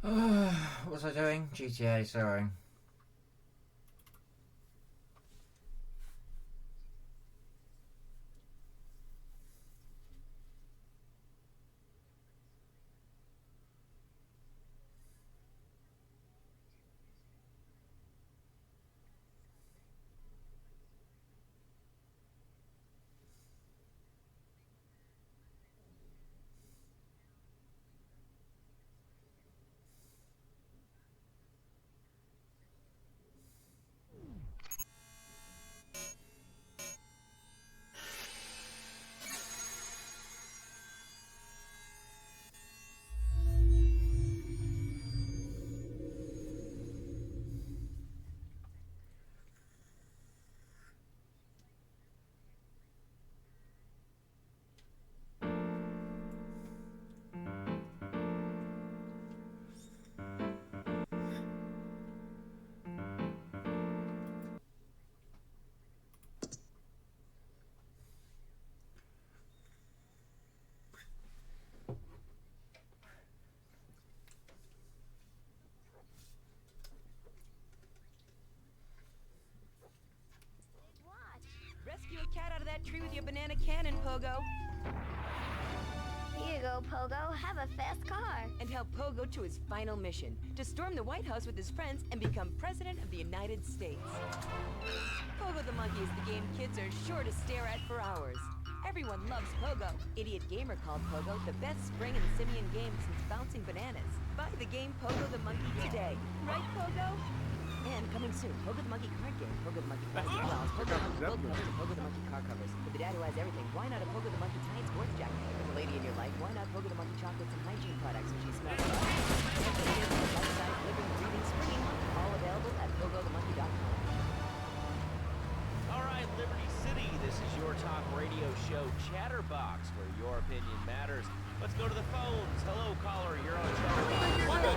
What was I doing? GTA, sorry. Rescue a cat out of that tree with your banana cannon, Pogo. Here you go, Pogo. Have a fast car. And help Pogo to his final mission, to storm the White House with his friends and become President of the United States. Pogo the Monkey is the game kids are sure to stare at for hours. Everyone loves Pogo. Idiot Gamer called Pogo the best spring and simian game since bouncing bananas. Buy the game Pogo the Monkey today. Right, Pogo? And coming soon, Pogo the Monkey card game, Pogo the Monkey plastic dolls, Pogo the Monkey world covers, and Pogo the Monkey car covers. For the dad who has everything, why not a Pogo the Monkey tie and sports jacket? For the lady in your life, why not Pogo the Monkey chocolates and hygiene products when she smells good? And for kids, life-size, living, breathing, springing monkey, all available at PogoTheMonkey.com. All right, Liberty City, this is your talk radio show Chatterbox, where your opinion matters. Let's go to the phones. Hello, caller, you're on Chatterbox.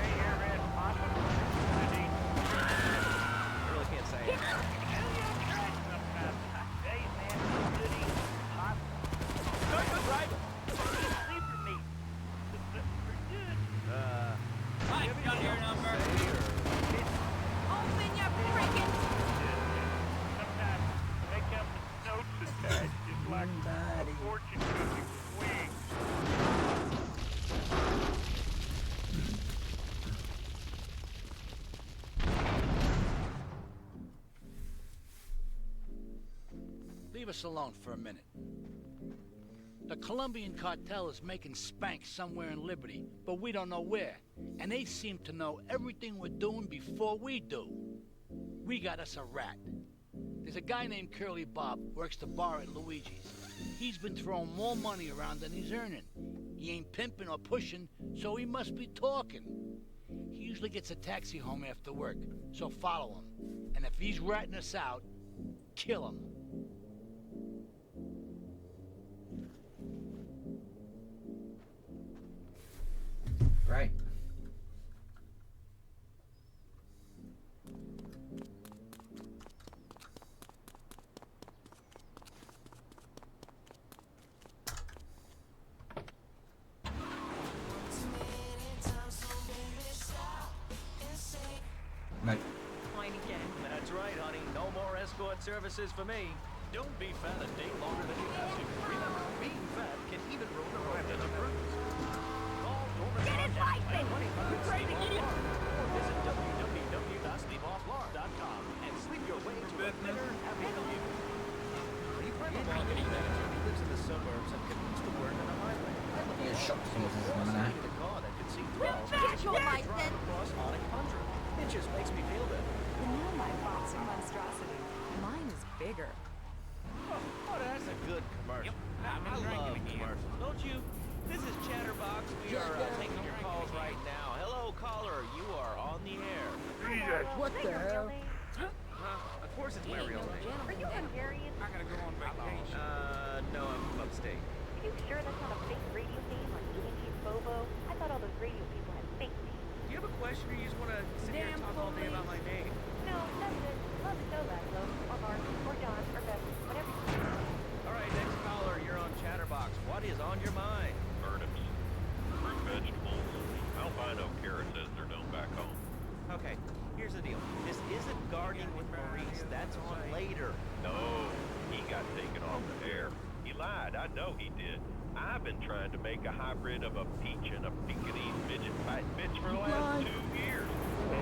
I really can't say it. Mike, got your number. Open your freaking... Sometimes they come with notes attached, just like a fortune cookie with wings. Leave us alone for a minute. The Colombian cartel is making spank somewhere in Liberty, but we don't know where. And they seem to know everything we're doing before we do. We got us a rat. There's a guy named Curly Bob, works the bar at Luigi's. He's been throwing more money around than he's earning. He ain't pimping or pushing, so he must be talking. He usually gets a taxi home after work, so follow him. And if he's ratting us out, kill him. Right. Nope. Fine again. That's right, honey. No more escort services for me. Don't be fat a day longer than you have to. Remember, being fat can even ruin a life that's a cruise. Call Get his license! We're trying to get him! or visit www.sleepofflorida.com and sleep your way to a better, happier you. The friendly marketing manager who lives in the suburbs and commutes to work on a highway. I look Yeah, at shop cars seasons across coming out. and need a car that can see Get through your drive license! across Onyx Country. It just makes me feel better. You know my boxing monstrosity. Mine is bigger. Oh, that's a good commercial. I love commercials, don't you? This is Chatterbox. We are taking your calls right now. Hello, caller. You are on the air. Jesus. What the hell? Of course it's my real name. Are you Hungarian? I gotta go on vacation. No, I'm from upstate. Are you sure that's not a fake radio name like ENG Bobo? I thought all those radio people had fake names. Do you have a question or you just want to sit here and talk all day about my name? No, that's it. Love the show, Laszlo, or Mark, or John, or Beverly, whatever you want. All right, next caller. You're on Chatterbox. What is on your mind? Turnips, fruit vegetables, albino carrots as they're known. Here's the deal. This isn't gardening with Maurice. That's on later. No, he got taken off the air. He lied. I know he did. I've been trying to make a hybrid of a peach and a Pekingese midget fight bitch for the last 2 years.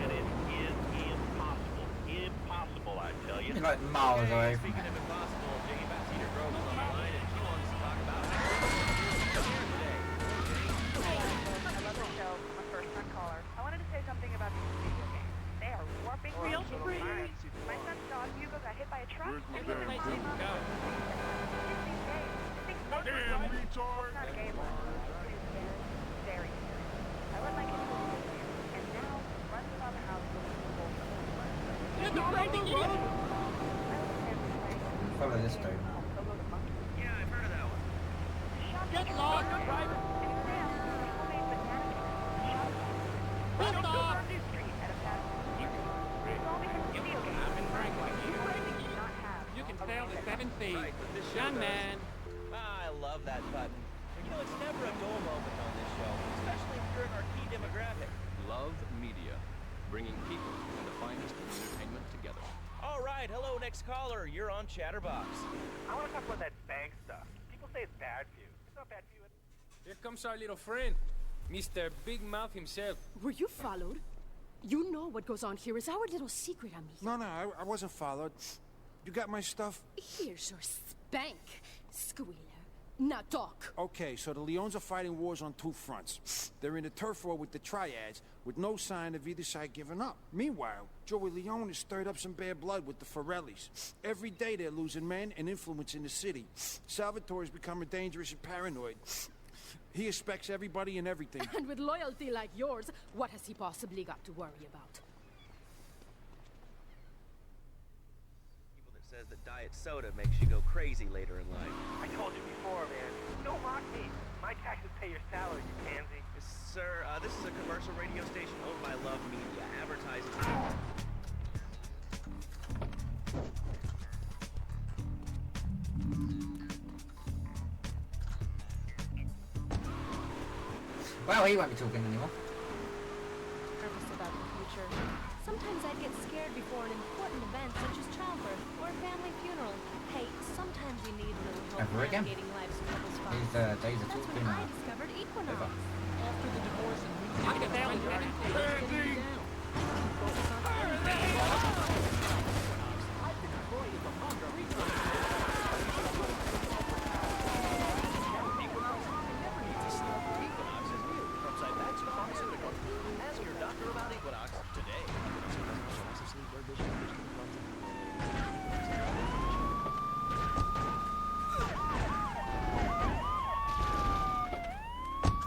And it is impossible. Impossible, I tell you. You're like miles away from Speaking it. of impossible, Jiggy Cedar Grove is on the line, and she wants to talk about how here today. Hi, I love the show. I'm a first-time caller. I wanted to say something about these video games. They are warping real free. My son's dog Hugo got hit by a truck. And he's been playing on these games. I think most Damn retard! It's not a game. It is very, very scary. I let my kids go to the game, and now runs around the house looking for both of them. You're not ready yet. Follow this dude. Yeah, I've heard of that one. Get lost, driver. Get off. You can fail to 7 feet. Right, but this show Young does. man. I love that button. You know, it's never a dull moment on this show, especially if you're in our key demographic. Love Media, bringing people and the finest in entertainment together. All right, hello, next caller. You're on Chatterbox. I want to talk about that bank stuff. People say it's bad for you. It's not bad for you. Here comes our little friend, Mr. Big Mouth himself. Were you followed? You know what goes on here is our little secret, amigo. No, I wasn't followed. You got my stuff? Here's your spank, squealer. Now talk. Okay, so the Leons are fighting wars on 2 fronts. They're in a turf war with the Triads, with no sign of either side giving up. Meanwhile, Joey Leone has stirred up some bad blood with the Forellis. Every day they're losing men and influence in the city. Salvatore's becoming dangerous and paranoid. He expects everybody and everything. And with loyalty like yours, what has he possibly got to worry about? People that says that diet soda makes you go crazy later in life. I told you before, man. Don't mock me. My taxes pay your salary, you pansy. Sir, this is a commercial radio station owned by Love Media, advertising. Well, he won't be talking anymore. Nervous about the future. Sometimes I'd get scared before an important event such as childbirth or a family funeral. Hey, sometimes we need a little help Ever again? navigating life's troubles fast. These days are That's talking when I discovered Equinox. over. After the divorce and I can fail in 7 feet. Ask your doctor about Equinox today.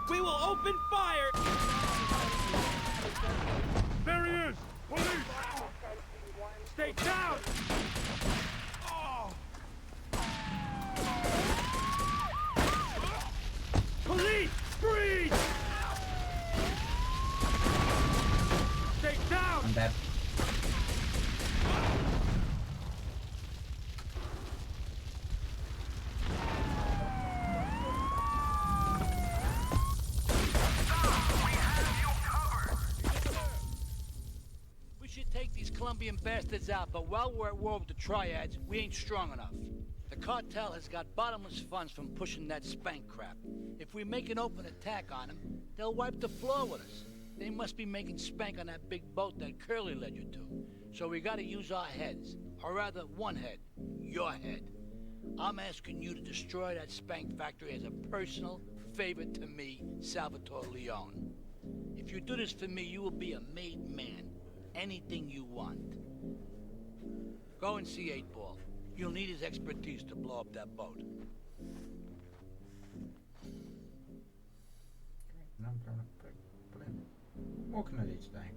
We will open fire! There he is! Police! Stay down! Police! Freeze! Stay down! I'm dead. We should take these Colombian bastards out, but while we're at war with the Triads, we ain't strong enough. The cartel has got bottomless funds from pushing that spank crap. If we make an open attack on them, they'll wipe the floor with us. They must be making spank on that big boat that Curly led you to. So we gotta use our heads. Or rather, one head. Your head. I'm asking you to destroy that spank factory as a personal favor to me, Salvatore Leone. If you do this for me, you will be a made man. Anything you want. Go and see 8-Ball. You'll need his expertise to blow up that boat. No, brilliant. What can I do today?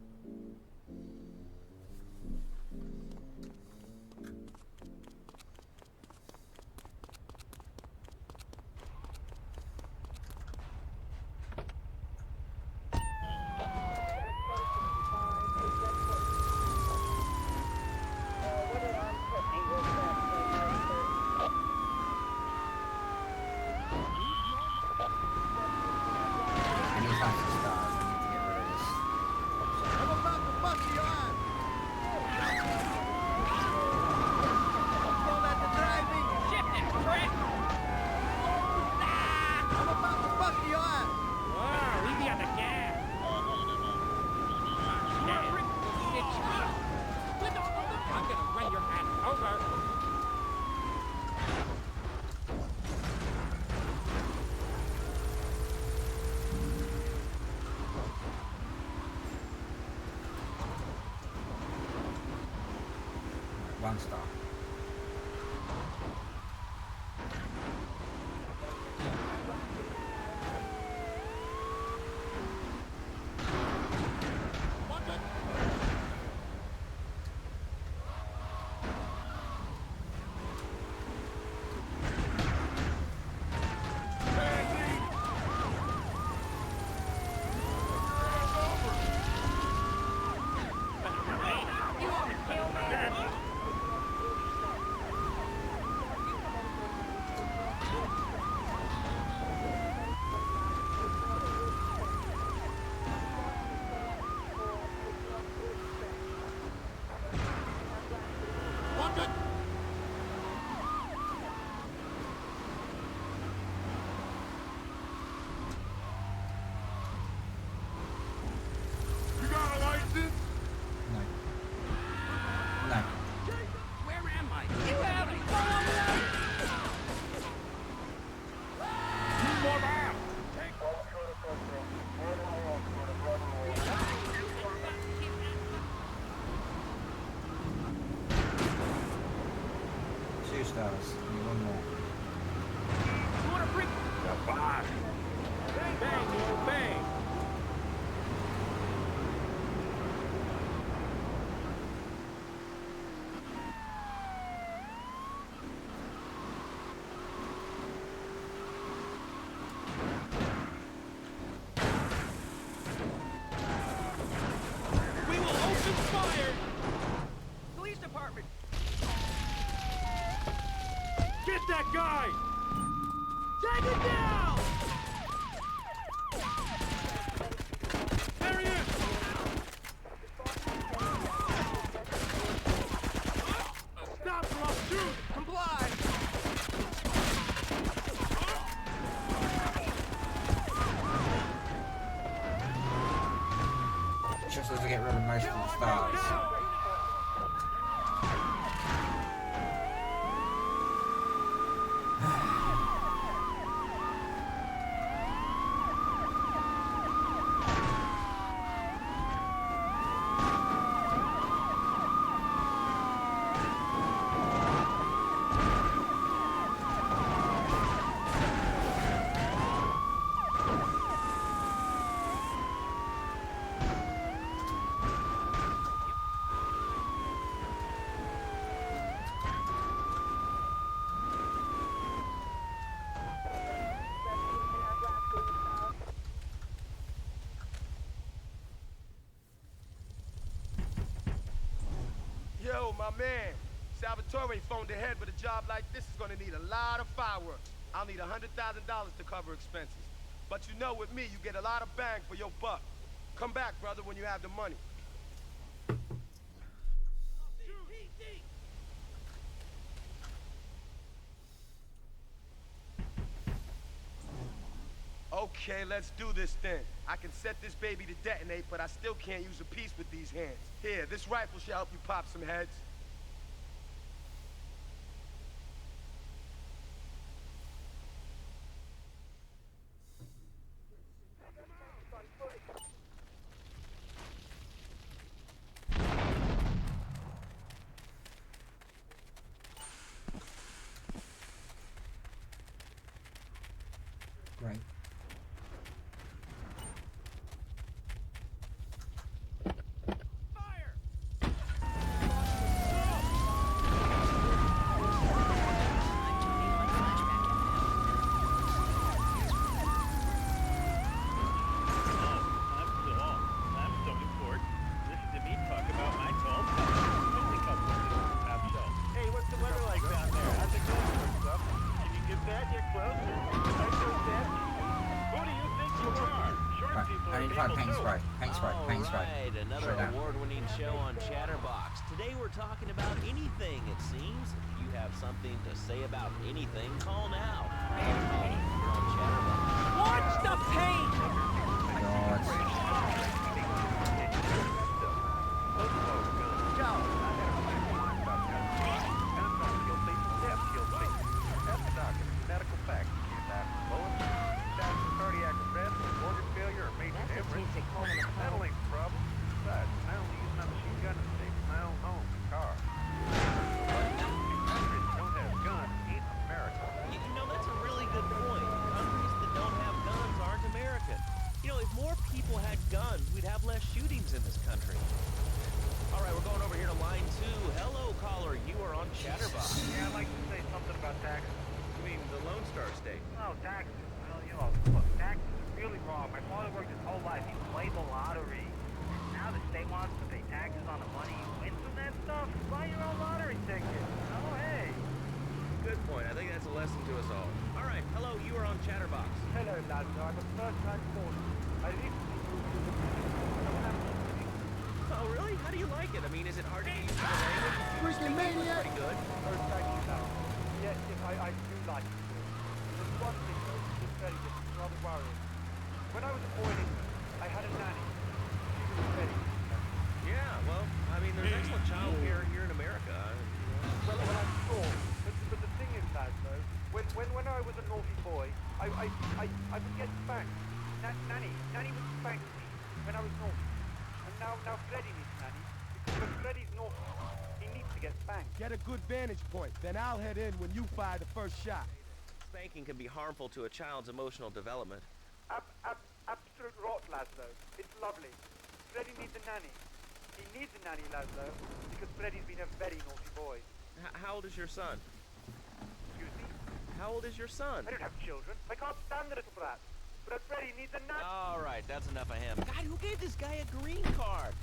I need fancy stars. I need to get rid of this. 1 star. Stars. Need 1 more. You wanna bring the box? Bang, bang, yo, bang. We will open fire. Police department. Get that guy! Take it down! There he is! Stop or I'll shoot! Comply! Just as to get rid of most of the stars. Yo, my man. Salvatore phoned ahead, but a job like this is gonna need a lot of fireworks. I'll need $100,000 to cover expenses. But you know, with me, you get a lot of bang for your buck. Come back, brother, when you have the money. Okay, let's do this then. I can set this baby to detonate, but I still can't use a piece with these hands. Here, this rifle should help you pop some heads. Right. Another award-winning show on Chatterbox. Today we're talking about anything, it seems. If you have something to say about anything, call now. You're on Chatterbox. Watch the paint! Medical facts. Cardiac arrest, organ failure, or major hemorrhage. That ain't the problem. Besides, I only use my machine gun to save my own home and car. Oh, taxes. Well, you know, look, taxes are really wrong. My father worked his whole life. He played the lottery. Now the state wants to pay taxes on the money you win from that stuff. Buy your own lottery ticket. Oh, hey. Good point. I think that's a lesson to us all. All right, hello, you are on Chatterbox. Hello, lads. I'm a first-time caller. I recently moved to the... Oh, really? How do you like it? I mean, is it hard to get used to the language? Freaking maniac! Pretty good. Oh, thank you, lads. Yes, I do like it. There's one thing, though, that's very different, rather worrying. When I was a boy in England, I had a nanny. She was very Yeah, well, I mean, there's excellent child care here in America. Well, I'm sure. But the thing is, lads, though, when I was a naughty boy, I would get spanked. Nanny would spank me when I was naughty. And now Freddy needs Nanny, because when Freddy's naughty, he needs to get spanked. Get a good vantage point, then I'll head in when you fire the first shot. Spanking can be harmful to a child's emotional development. Absolute rot, Laszlo. It's lovely. Freddy needs a nanny. He needs a nanny, Laszlo, because Freddy's been a very naughty boy. How old is your son? Excuse me? How old is your son? I don't have children. I can't stand the little brat. But Freddy needs a nanny. All right, that's enough of him. God, who gave this guy a green card?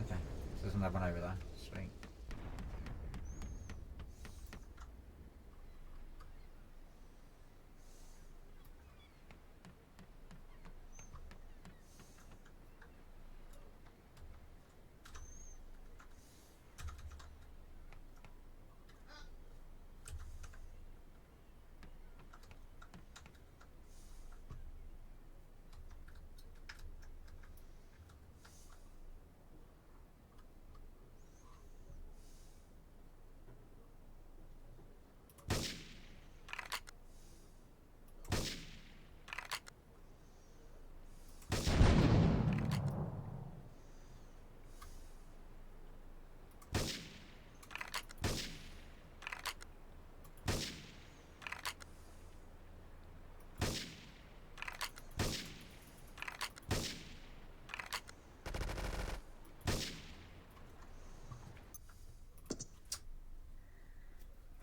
Okay, so there's another one over there. Sweet.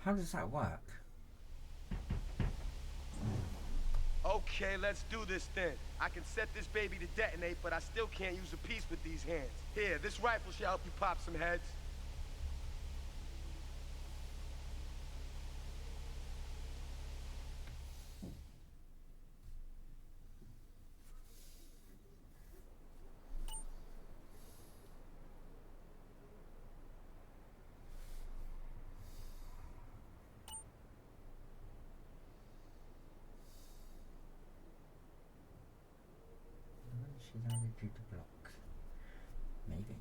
How does that work? Okay, let's do this then. I can set this baby to detonate, but I still can't use a piece with these hands. Here, this rifle should help you pop some heads. She's only due to block. Maybe.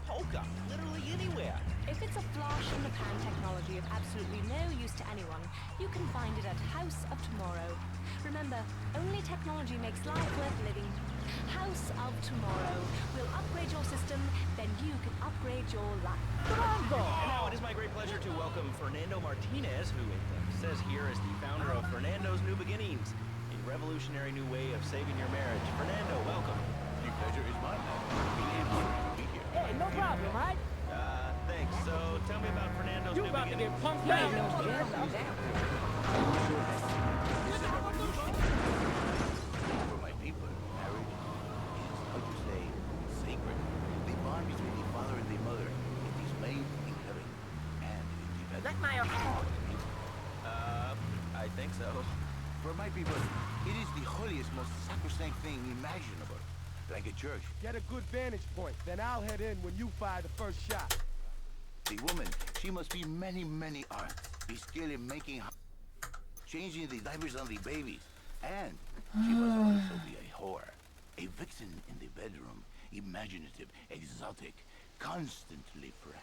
Polka, literally anywhere. If it's a flash-in-the-pan technology of absolutely no use to anyone, you can find it at House of Tomorrow. Remember, only technology makes life worth living. House of Tomorrow will upgrade your system, then you can upgrade your life. And now it is my great pleasure to welcome Fernando Martinez, who it says here is the founder of Fernando's New Beginnings, a revolutionary new way of saving your marriage. Fernando, welcome. The pleasure is mine. Hey, no problem, right? Thanks. So, tell me about Fernando's You New about to Beginnings. get punked out. For my people, marriage is, how to say, sacred. The bond between the father and the mother. It is made in heaven and in the earth. That my I think so. For my people, it is the holiest, most sacrosanct thing imaginable. Like a church. Get a good vantage point, then I'll head in when you fire the first shot. The woman, she must be many, many arts. Be skilled in making, changing the diapers on the babies. And she must also be a whore. A vixen in the bedroom. Imaginative, exotic, constantly fresh.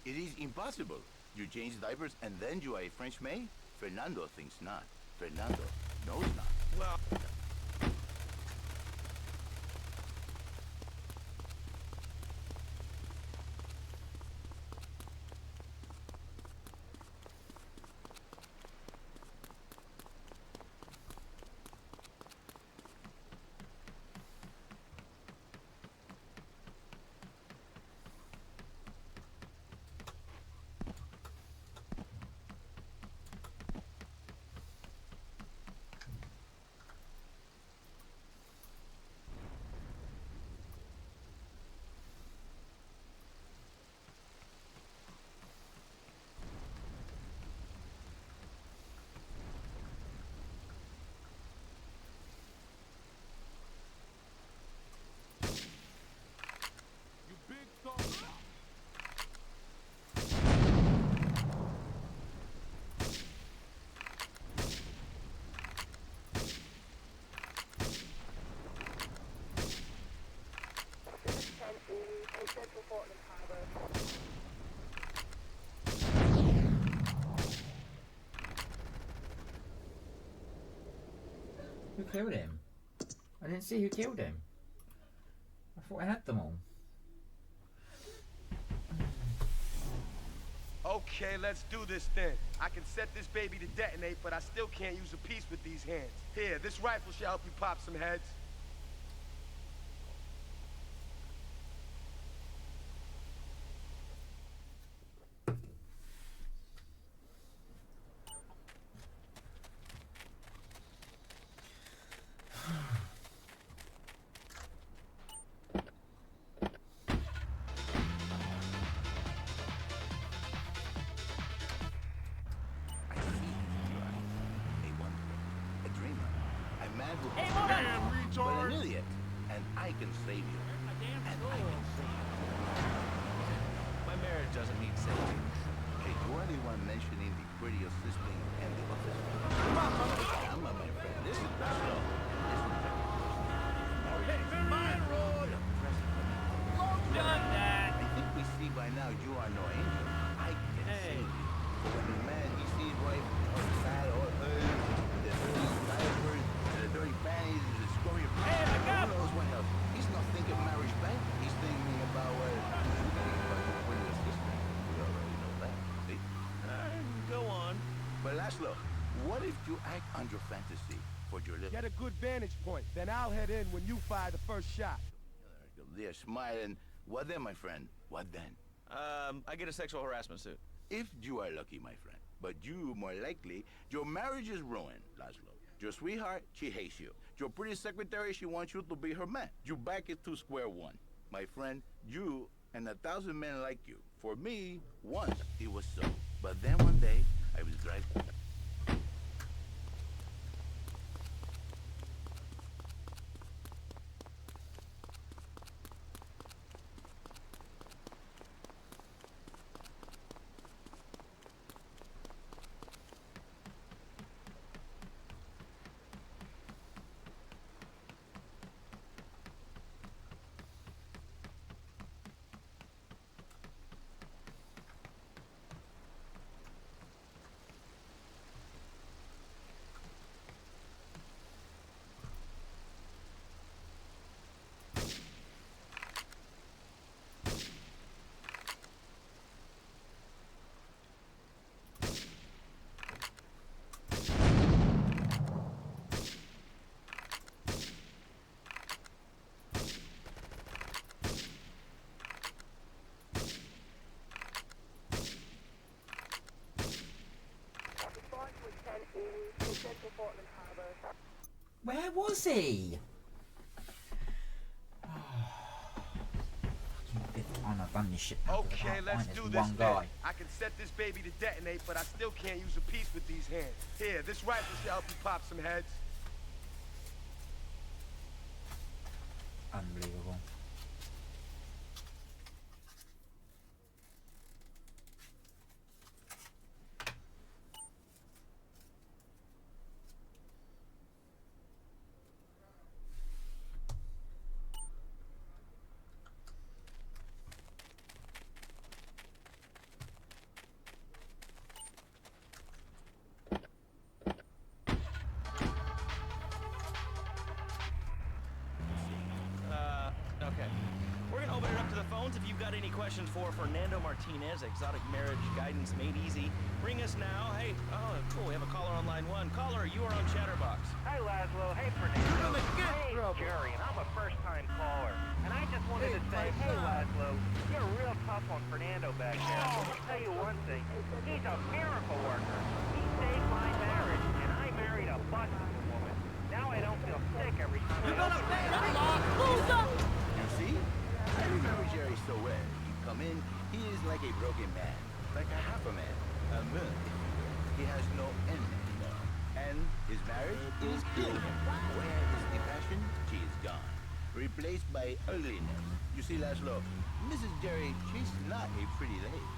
It is impossible. You change diapers and then you are a French maid? Fernando thinks not. Fernando knows not. Well... Who killed him? I didn't see who killed him. I thought I had them all. Okay, let's do this then. I can set this baby to detonate, but I still can't use a piece with these hands. Here, this rifle should help you pop some heads. But an idiot, and I can save you. And I can save you. My marriage doesn't need saving. Hey, you are the one mentioning the pretty assisting and the office. Come on, my friend. Listen, Laszlo. Listen, hey, my road. Done that. I think we see by now you are no angel. I can save you. For when the man he sees wife or sad or hurt, the dirty diapers, the dirty panties, the scoria. Hey, I got who knows what else? He's not thinking marriage bank. He's thinking about your pretty assistant. We already know that. See? Go on. But Laszlo, what if you act on your fantasy for your little... Get a good vantage point, then I'll head in when you fire the first shot. They're smiling. What then, my friend? What then? I get a sexual harassment suit. If you are lucky, my friend. But you, more likely, your marriage is ruined, Laszlo. Your sweetheart, she hates you. Your pretty secretary, she wants you to be her man. You back it to square one. My friend, you and 1,000 men like you. For me, once it was so. But then one day, I was driving... Where was he? Fifth on a done this shit now, because I Okay, can't let's find do this this one then. guy. I can set this baby to detonate, but I still can't use a piece with these hands. Here, this rifle should help you pop some heads. Unbelievable. Okay. We're gonna open it up to the phones. If you've got any questions for Fernando Martinez, Exotic Marriage Guidance Made Easy, ring us now. Hey, oh, cool, we have a caller on line 1. Caller, you are on Chatterbox. Hi, Laszlo. Hey, Fernando. Hey, Jerry, and I'm a first-time caller. And I just wanted to say, hey, Laszlo, you're real tough on Fernando back there. I'll tell you one thing. He's a miracle worker. He saved my marriage, and I married a busted woman. Now I don't feel sick every time I open the door. You see? I remember Jerry so well. You come in, he is like a broken man, like a half a man, a moon. He has no end anymore. And his marriage is killing him. Where is the passion? She is gone. Replaced by ugliness. You see, Laszlo, Mrs. Jerry, she's not a pretty lady.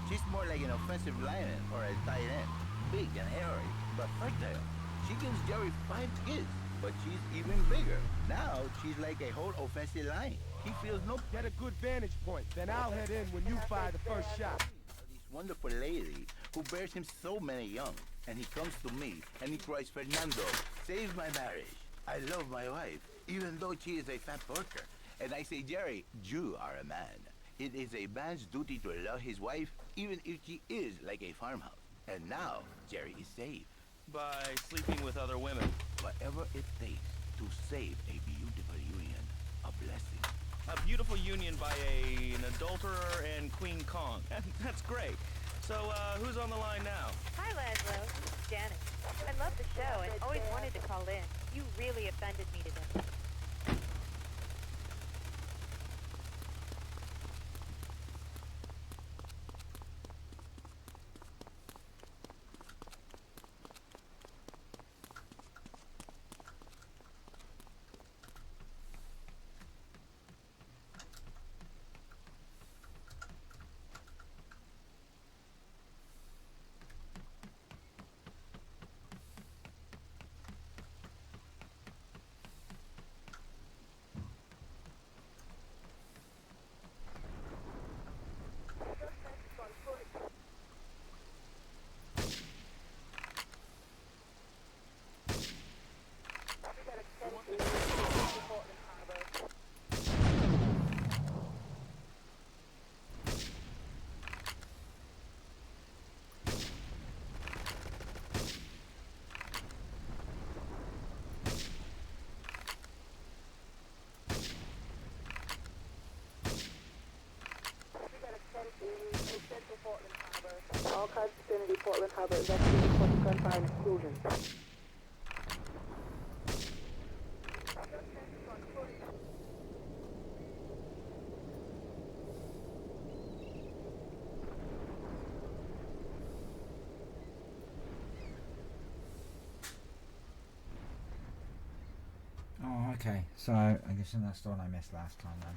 She's more like an offensive lion or a tight end. Big and hairy, but fertile. She gives Jerry 5 kids, but she's even bigger. Now, she's like a whole offensive line. He feels no... Get a good vantage point, then I'll head in when you fire the first shot. This wonderful lady who bears him so many young. And he comes to me and he cries, Fernando, save my marriage. I love my wife, even though she is a fat worker. And I say, Jerry, you are a man. It is a man's duty to love his wife, even if she is like a farmhouse. And now, Jerry is safe. By sleeping with other women. Whatever it takes to save a beautiful union, a blessing. A beautiful union by an adulterer and Queen Kong. That's great. So, who's on the line now? Hi, Laszlo. This is Janet. I love the show and always wanted to call in. You really offended me today. All cars vicinity Portland Harbor, evacuated for the gunfire and explosion. Oh, okay. So, I guess that's the one I missed last time then.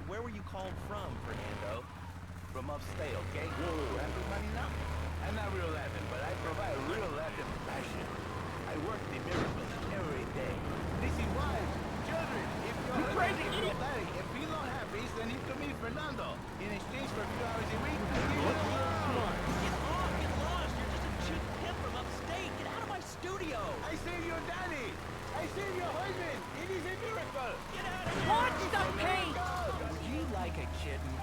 Where were you called from, Fernando? From upstate, okay? Whoa, everybody now? I'm not real Latin, but I provide real Latin passion. I work the miracles every day. This is why, children, if you're crazy, if you don't have peace, then you can meet Fernando. In exchange for a few hours a week, I give you the world. Get off, get lost. You're just a cheap pimp from upstate. Get out of my studio. I saved your daddy. I saved your husband. It is a miracle. Get out of here. Watch the pace! Would you like a kitten?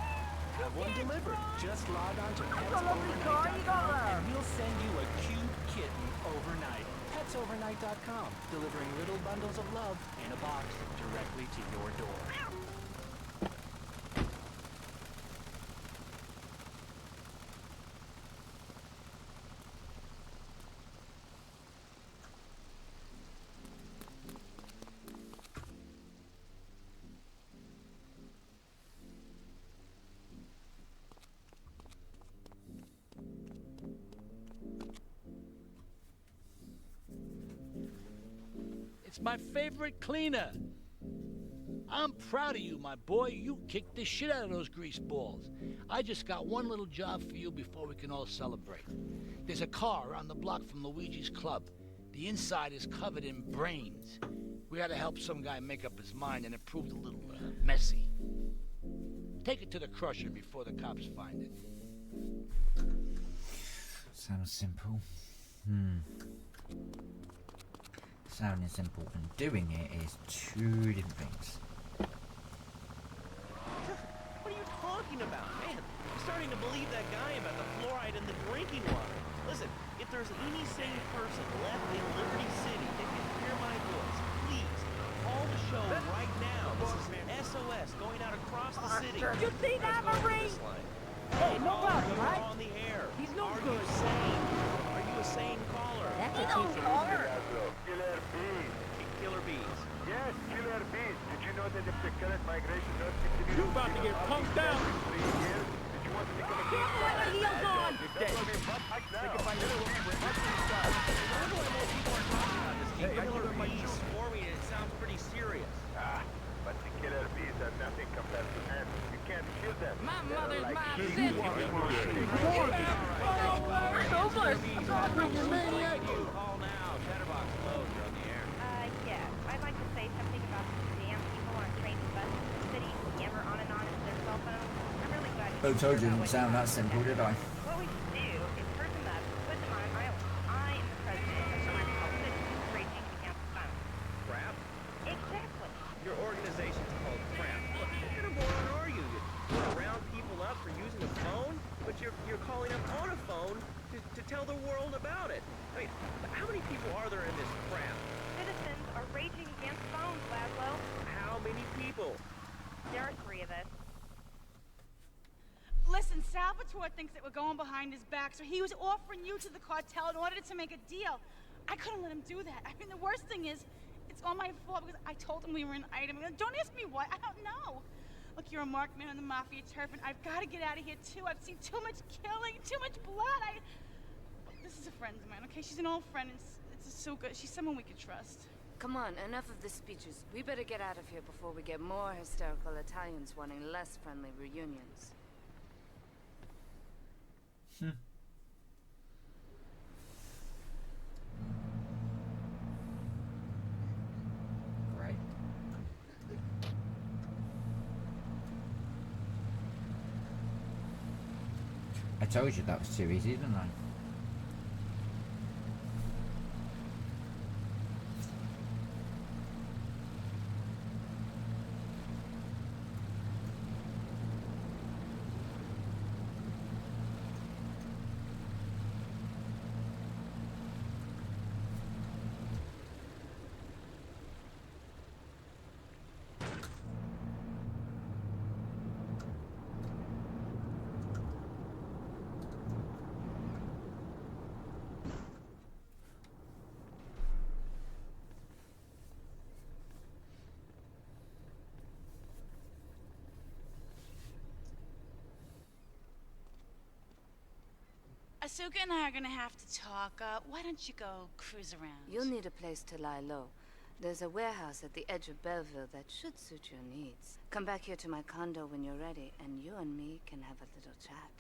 Have one delivered. Just log on to petsovernight.com and we'll send you a cute kitten overnight. Petsovernight.com, delivering little bundles of love in a box directly to your door. It's my favorite cleaner. I'm proud of you, my boy. You kicked the shit out of those grease balls. I just got one little job for you before we can all celebrate. There's a car around the block from Luigi's club. The inside is covered in brains. We gotta help some guy make up his mind, and it proved a little messy. Take it to the crusher before the cops find it. Sounds simple. Sounding simple and doing it is two different things. What are you talking about? Man, I'm starting to believe that guy about the fluoride in the drinking water. Listen, if there's any sane person left in Liberty City that can hear my voice, please call the show right now. This is SOS going out across the city. You see that, Marie? Hey, no problem, right? On the air. He's no Are good. you sane? Are you a sane caller? That's a no caller. Killer bees. Killer bees. Yes, killer bees. Did you know that if the current migration does continue... You about to get punked out. 3 years, did you want to become a... Careful with the heels on! That will be much like now. I wonder why more people are talking about this. Killer bees swarming, it sounds pretty serious. But the killer bees are nothing compared to ants. You can't kill them. My They're mother's like my bees. sin. Call now. Chatterbox closed. You're on the air. Yes. I'd like to say something about these damn people on trains and buses in the city who yammer on and on into their cell phones. I'm really glad you Oh, told you it didn't sound that simple, did I? What we should do is hurt them up, put them on an island. I am the president of the crime called Citizens Raging Against the Phone. Crap? Exactly. Your organization's called Crap. What kind of moron are you? You round people up for using a phone, but you're calling up on a phone to tell the world about it. I mean, how many people are there in this crap? Citizens are raging against phones, Laszlo. How many people? There are 3 of us. Listen, Salvatore thinks that we're going behind his back, so he was offering you to the cartel in order to make a deal. I couldn't let him do that. I mean, the worst thing is, it's all my fault because I told him we were an item. Don't ask me why. I don't know. Look, you're a marked man on the Mafia turf, and I've got to get out of here, too. I've seen too much killing, too much blood. This is a friend of mine, okay? She's an old friend, and it's so good. She's someone we could trust. Come on, enough of the speeches. We better get out of here before we get more hysterical Italians wanting less friendly reunions. Great. I told you that was too easy, didn't I? Asuka and I are gonna have to talk. Why don't you go cruise around? You'll need a place to lie low. There's a warehouse at the edge of Belleville that should suit your needs. Come back here to my condo when you're ready, and you and me can have a little chat.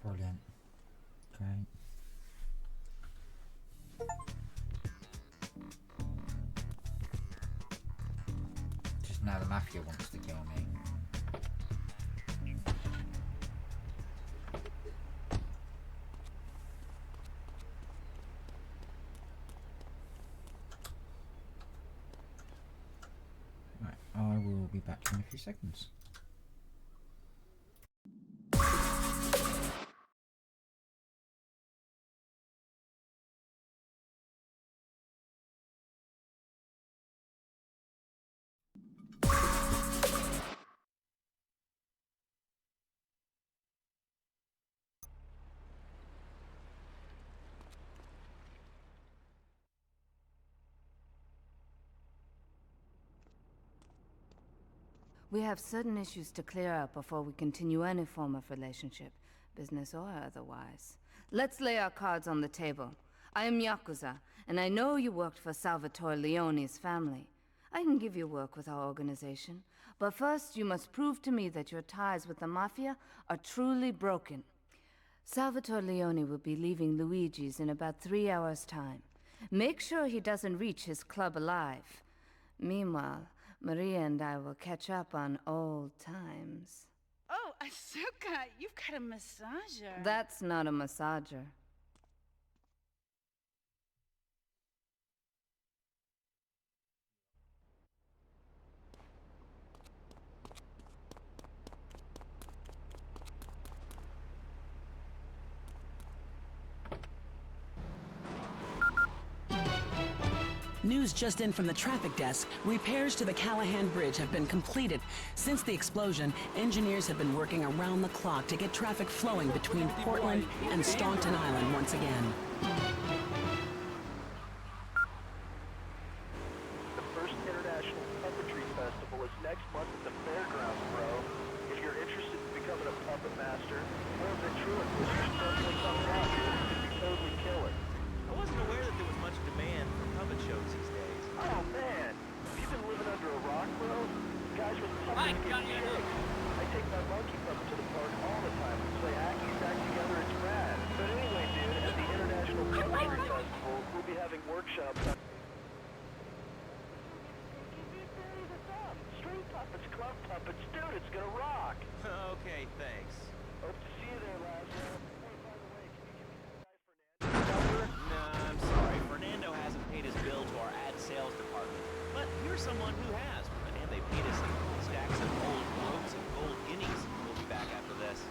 Brilliant. Great. Just now the mafia wants to kill me. Right, I will be back in a few seconds. We have certain issues to clear up before we continue any form of relationship, business or otherwise. Let's lay our cards on the table. I am Yakuza, and I know you worked for Salvatore Leone's family. I can give you work with our organization, but first you must prove to me that your ties with the Mafia are truly broken. Salvatore Leone will be leaving Luigi's in about 3 hours' time. Make sure he doesn't reach his club alive. Meanwhile, Maria and I will catch up on old times. Oh, Asuka, you've got a massager. That's not a massager. News just in from the traffic desk. Repairs to the Callahan Bridge have been completed. Since the explosion, engineers have been working around the clock to get traffic flowing between Portland and Staunton Island once again. The first International Puppetry Festival is next month at the fairgrounds, bro. If you're interested in becoming a puppet master, or ventriloquist, or something like that, it'd be totally killer. I wasn't aware that there was much demand for puppet shows these days. Oh man, have you been living under a rock, bro? Guys with puppets get gigs. I take my monkey puppet to the park all the time. We play hacky sack together, it's rad. But anyway, dude, at the International Puppetry Festival, we'll be having workshops on street puppets, club puppets, dude, it's gonna rock. Okay, thanks. Hope to see you there, Lazarus. Nah, I'm sorry. Fernando hasn't paid his bill to our ad sales department. But here's someone who has, and they paid us in stacks of old globes and gold guineas. We'll be back after this.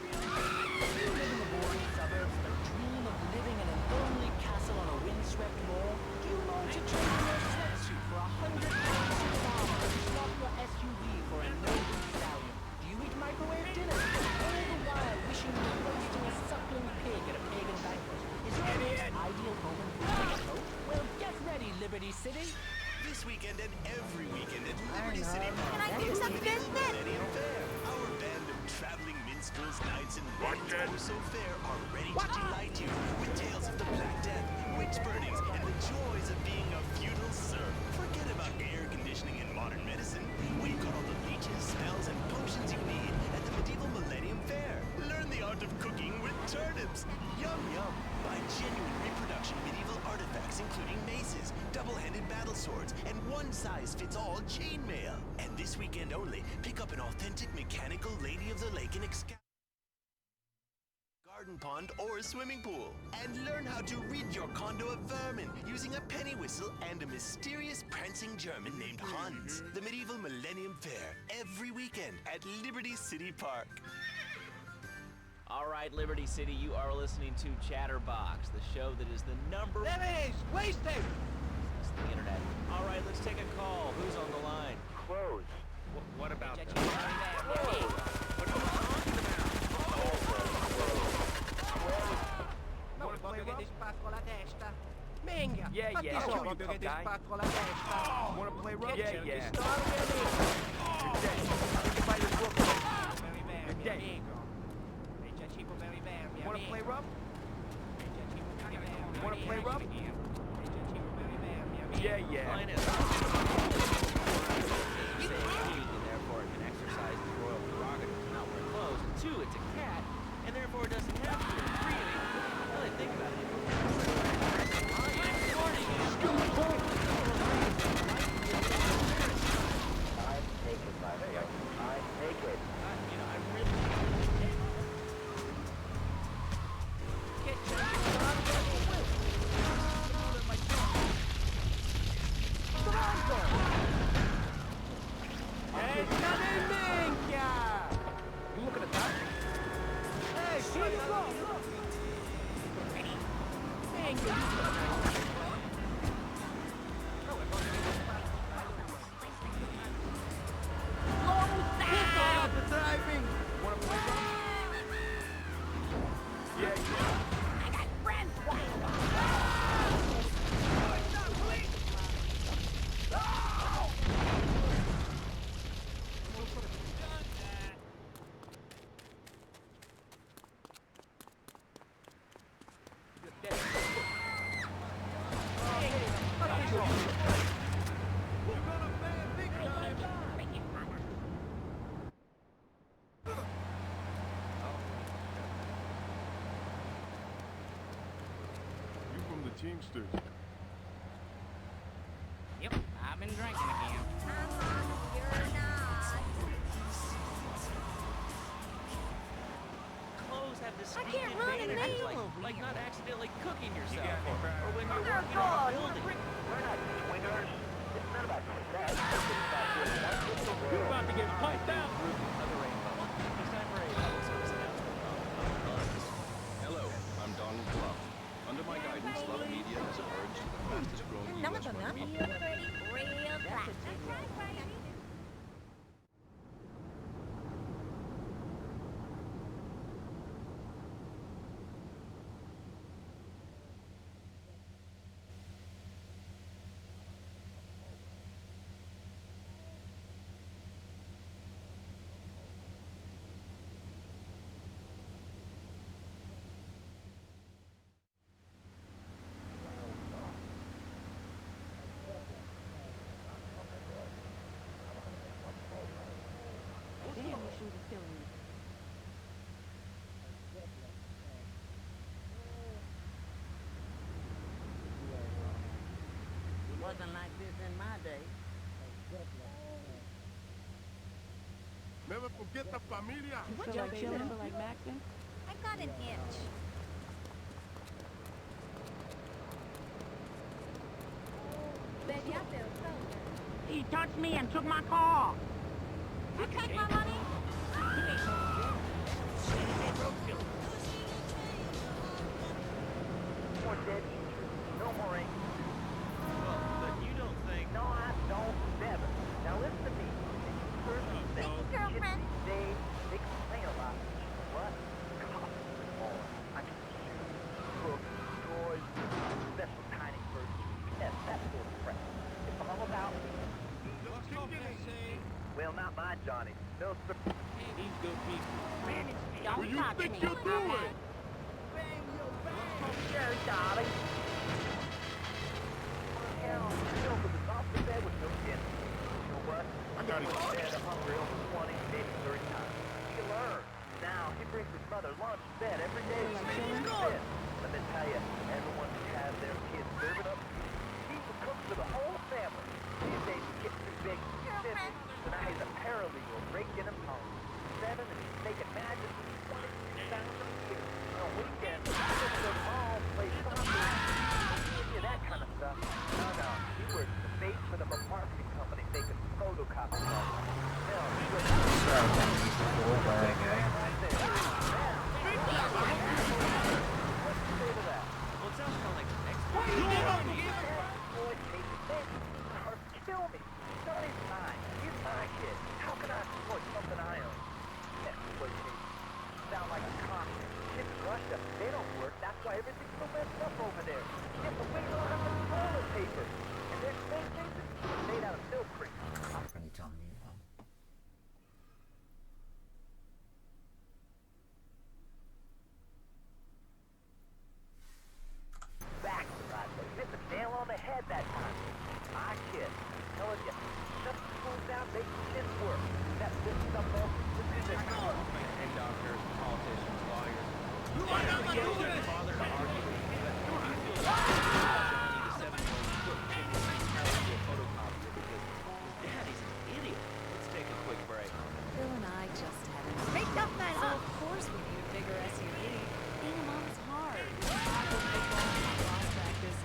You live in the boring suburbs, but dream of living in an lonely castle on a windswept moor? Do you long to trade in your sweatsuit for £100 or swap your SUV for a noble stallion? Do you eat microwave dinners, all the while wishing you were roasting a suckling pig at a pagan banquet? Is your most ideal moment for a Well, get ready, Liberty City. This weekend and every weekend at Liberty City Park. Can I do some business? Our band of traveling minstrels, knights, and barons so fair are ready to delight you with tales of the Black Death, witch burnings, and the joys of being a feudal serf. Forget about air conditioning and modern medicine. We've got all the leeches, spells, and potions you need at the medieval Millennium Fair. Learn the art of cooking with turnips. Yum yum. Buy genuine reproduction medieval artifacts including maces, double-handed battle swords, and one-size-fits-all chainmail. And this weekend only, pick up an authentic mechanical Lady of the Lake and garden pond or a swimming pool. And learn how to rid your condo of vermin using a penny whistle and a mysterious prancing German named Hans. The medieval Millennium Fair, every weekend at Liberty City Park. All right, Liberty City, you are listening to Chatterbox, the show that is the number... There is! Wasted! It's the internet. All right, let's take a call. Who's on the line? Close. What about that? What are you talking Ma vuoi proprio che ti spacco la testa? Minchia! Yeah, Ma chi yeah. sono proprio che ti spacco la testa? Wanna play rough? Che Yeah, yeah. storia lì? You're dead. I think you buy this book. You're dead. Wanna play rough? Wanna play rough? Yeah, yeah. Mine is... He's a king, and therefore it can exercise the royal prerogative to not wear clothes. And 2, it's a cat, and therefore it doesn't have to. 3, Teamsters. Yep, I've been drinking again. Clothes have distinct can't run in advantages, them. like not accidentally cooking yourself, got any pride? or when you're Oh, working God, on a you wanna building. We're not swingers. It's not about that. You're about to get piped out. Other rainbow. It's time for a public service announcement on bugs. Hello, I'm Donald Trump. Under my guidance, Love Media has emerged as the fastest growing U.S. web media. Real classic. Damn, you should have killed me. It wasn't like this in my day. Never forget the familia. You feel like chilling? Feel like maxing? I got an itch. Baby, I feel so good. He touched me and took my car. You take my money? More dead teachers. No more ink. Well, but you don't think... No, I don't. Never. Now listen to me. You've heard me say. Girlfriend. They complain a lot. But you know what? Cops are. I can shoot, cook, toys, special tiny birds. Yes, that sort of crap. It's all about me. Well, not my Johnny. No, sir. These good people. Man, What do you think you're doing? Sure, darling. Hell, milk was off the bed with no skin. You know what? I gotta He was get dead hungry over 20, maybe 30 times. He learned. Now, he brings his mother lunch to bed every day. Let me tell you, everyone should have their kids serve it up. He would cook for the whole family. These days, he gets too big to be busy. So now he's a paralegal breaking him home. 7 and he's making magic with 23,000 a year. On weekends, he goes to the mall, play soccer. He gives you that kind of stuff. No. He works the face for the marketing company making photocopies. Hell, he was Well, it sounds kind of like next kill me. Sonny's mine. He's my kid. How can I exploit something I own? Exploitation. Sound like a communist. Kids in Russia, they don't work. That's why everything's so messed up over there. Get the weight on how much toilet paper. And their space stations are made out of milk crates. Funny time you are. Exactly right. They hit the nail on the head that time. My kid. Telling you, shut the school down, make kids work. That's this stuff all. Hey, doctors, politicians, lawyers. You are not my doing Father to argue with you, but you feel like Johnny, the 7-year-old cook, changing his parents to a photocopier because his daddy's an idiot. Let's take a quick break. Phil and I just had a Make up that So up. of course we need a bigger SUV. Being a mom is hard. Tackle football, cross practice,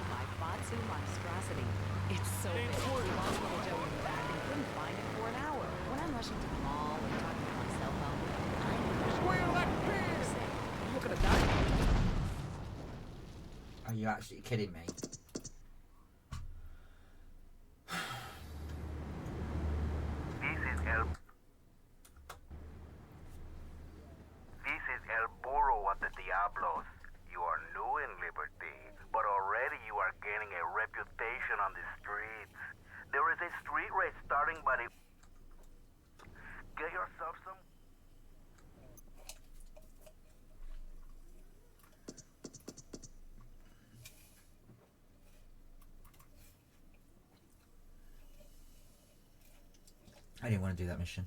my Fatsu monstrosity. It's so big. We lost little Joe in the back and couldn't find it for an hour. When I'm rushing to the mall and talking to my cell phone, I know Squeal like a pig. you could have died. Are you actually kidding me? This is El Burro of the Diablos. You are new in Liberty, but already you are gaining a reputation on the streets. There is a street race starting by the... Get yourself some... I didn't want to do that mission.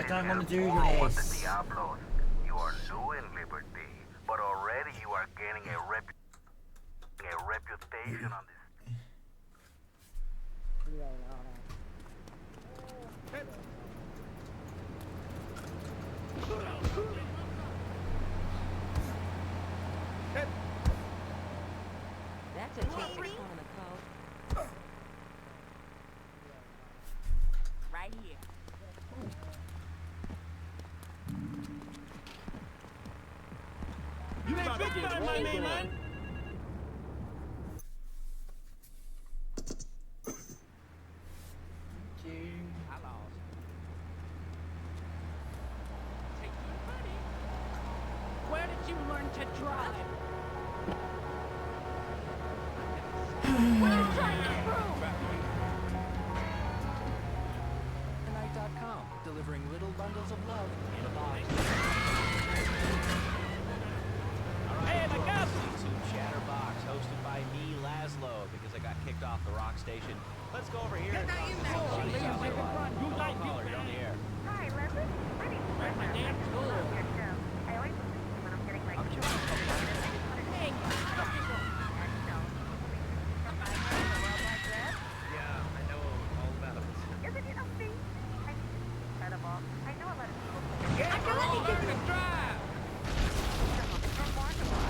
don't want to do with the this. Diablos. You are new in Liberty, but already you are gaining a reputation on this. That's a tasty corner code. Right here. You ain't big better than my name, man. I lost. Take your money. Where did you learn to drive? What are you trying to prove? Tonight.com, delivering little bundles of love in a box. Hey, my God! To Chatterbox, hosted by me, Laszlo, because I got kicked off the rock station. Let's go over here and talk to somebody. Caller, you're on the air. Hi, Leslie. My name's Brenda. I love your show. I always listen to you when I'm getting my Hey, Yeah, I know all about it. Isn't it amazing? Incredible. I know a lot of people. Get on, learn to drive. Remarkable.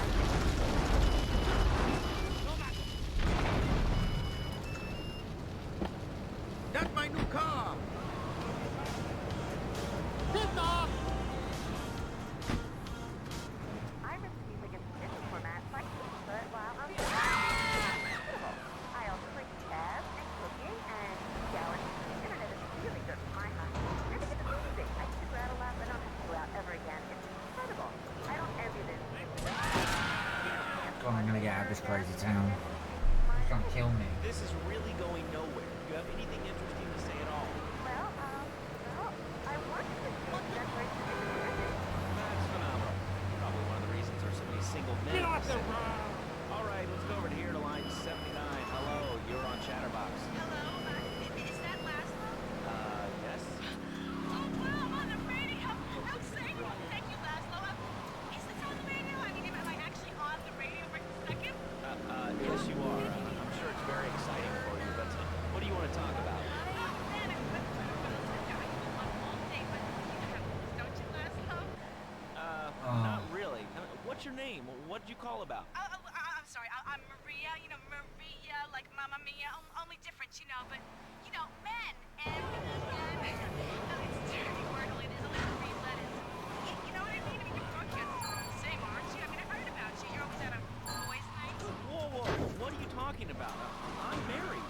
That's my new car. Piss off. I listen to music in different formats, like but while I'm I also like jazz and cooking and gallery. The internet is really good for my hobby. I think it's amazing. I used to go out a lot, but I don't have to go out ever again. It's incredible. I don't envy this. God, I'm gonna get out of this crazy town. It's gonna kill me. This is really going nowhere. Do you have anything interesting to say at all? Well, I wanted to see decorations in the city. That's phenomenal. Probably one of the reasons there's so many single men. Get off the All right, let's go over to here to line 79. Hello, you're on Chatterbox. Hello, is that Laszlo? Yes? Oh, wow, I'm on the radio. How exciting. Thank you, Laszlo. Is this on the radio? I mean, am I actually on the radio for a second? Yes, you are. I'm sure it's very exciting for you, but what do you want to talk about? Not really. What's your name? What did you call about? I'm sorry. I'm Maria. You know, Maria, like Mamma Mia. Only different, you know. But, you know, men. And it's a dirty word. Only there's only 3 letters. You know what I mean? I mean, you're broadcasting all the same, aren't you? I mean, I heard about you. You're always at a boys' night. Whoa. What are you talking about? I'm married.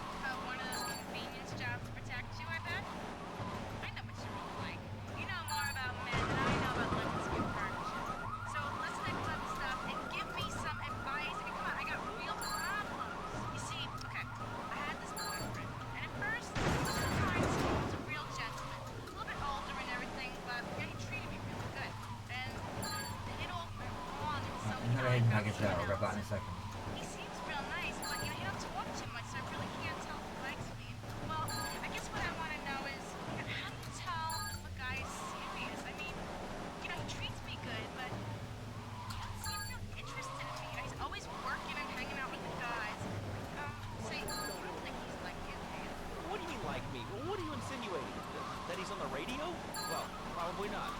One of those convenience jobs to protect you, I bet. I know what you're all like. You know more about men than I know about lemons and furniture. So listen to clever stuff and give me some advice. I mean, come on, I got real problems. You see, okay, I had this boyfriend, and at first, he was a kind soul. He was a real gentleman. A little bit older and everything, but yeah, he treated me really good. And it all went wrong, and so, you know, I got I'll get that in a second. he seems real nice, but you know, he don't talk too much, so I really can't tell if he likes me. Well, I guess what I want to know is, you know, how do you tell if a guy is serious? I mean, you know, he treats me good, but he doesn't seem real interested in me. You know, he's always working and hanging out with the guys. Say, you don't think he's like you, man? What do you mean like me? What are you insinuating? That he's on the radio? Well, probably not.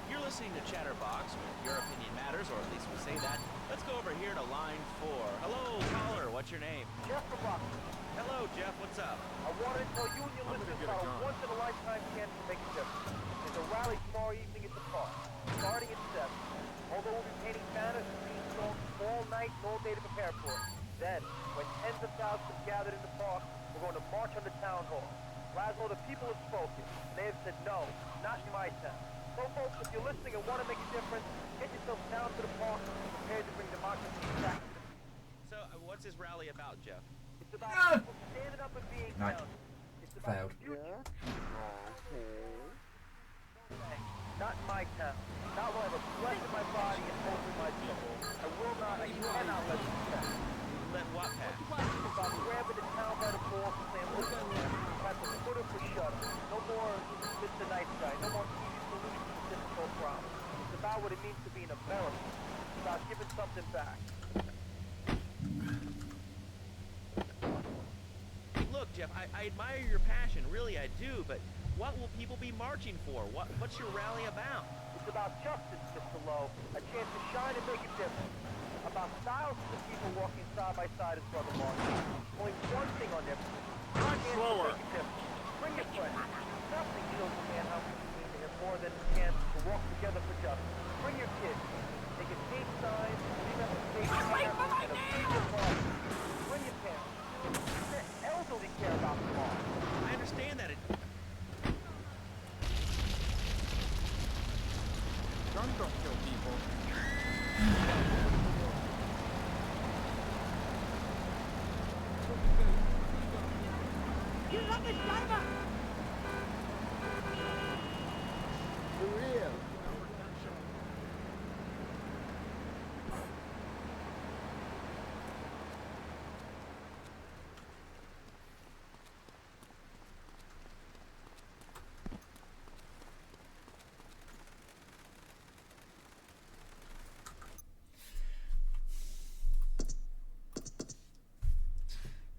You're listening to Chatterbox, where your opinion matters, or at least we say that. Let's go over here to line 4. Hello, caller. What's your name? Jeff from Rocky. Hello, Jeff. What's up? I wanted to tell you and your listeners about a once-in-a-lifetime chance to make a difference. There's a rally tomorrow evening at the park, starting at 7. Although we'll be painting banners and green songs all night and all day to prepare for it. Then, when tens of thousands have gathered in the park, we're going to march on the town hall. Laszlo, the people have spoken. They have said no, not in my town. So, folks, if you're listening and want to make a difference, get yourself down to the park and be prepared to bring democracy back to the people. So, what's this rally about, Jeff? It's about people standing up and being counted. It's about Failed. the future. Not in my town. Not while I have a flesh in my body and hope in my soul. I will not, I cannot let this pass. Let what pass? It's about grabbing the town by the balls and saying, listen, man, you have to put it for shut up. No more Mr. Nice Guy. No more what it means to be an American. It's about giving something back. Look, Jeff, I admire your passion, really I do, but what will people be marching for? What's your rally about? It's about justice, Mr. Lowe. A chance to shine and make a difference. About thousands of people walking side by side as Brother Martin. Only one thing on their chance to make a difference. Bring your friends. Nothing shows a man how much you mean to him more than a chance to walk together for justice. Bring your kids. They can take signs, leave them a safe path, and a peaceful party. Bring your parents. The elderly care about them all. I understand that. Guns don't kill people. You rubbish driver! For real.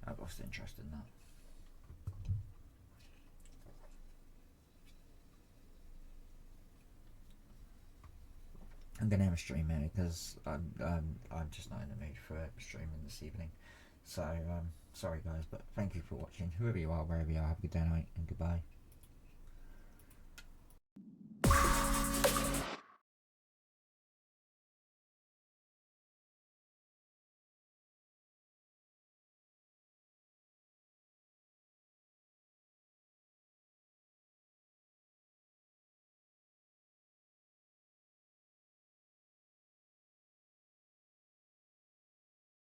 I've lost interest in that. I'm gonna have a stream here because I'm just not in the mood for streaming this evening. So sorry guys, but thank you for watching. Whoever you are, wherever you are, have a good day, night, and goodbye.